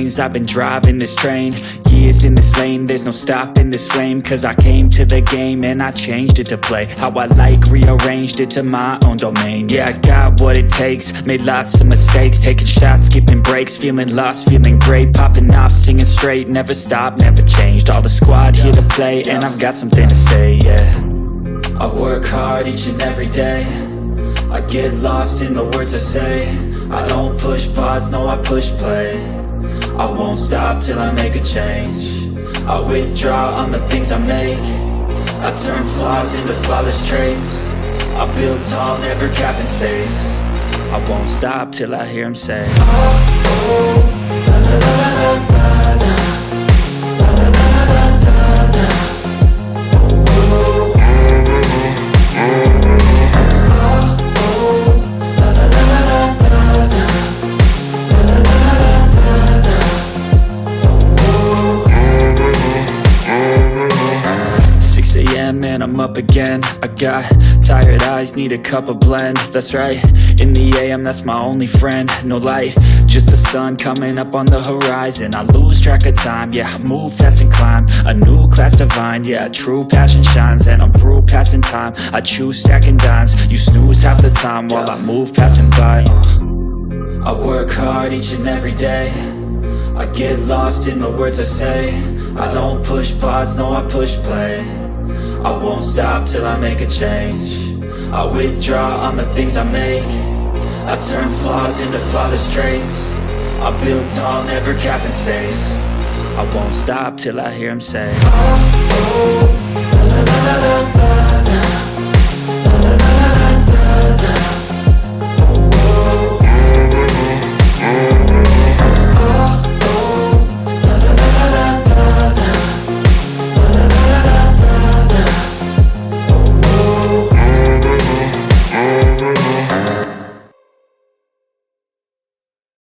lanes, I've been driving this train. Years in this lane, there's no stopping this flame. Cause I came to the game and I changed it to play how I like, rearranged it to my own domain. Yeah, I got what it takes, made lots of mistakes, taking shots, skipping breaks, feeling lost, feeling great, popping off, singing straight, never stopped, never changed. All the squad here to play, and I've got something to say, yeah. I work hard each and every day, I get lost in the words I say. I don't push pause, no I push play. I won't stop till I make a change. I withdraw on the things I make. I turn flaws into flawless traits. I build tall, never capped in space. I won't stop till I hear him say, oh, oh, la la la la la la. Man, I'm up again. I got tired eyes, need a cup of blend. That's right, in the AM, that's my only friend. No light, just the sun coming up on the horizon. I lose track of time, yeah, I move fast and climb a new class divine, yeah, true passion shines. And I'm through passing time, I choose stacking dimes. You snooze half the time while I move passing by. I work hard each and every day, I get lost in the words I say. I don't push pause, no I push play. I won't stop till I make a change. I withdraw on the things I make. I turn flaws into flawless traits. I build tall, never capped in space. I won't stop till I hear him say, oh, oh, la la la la la.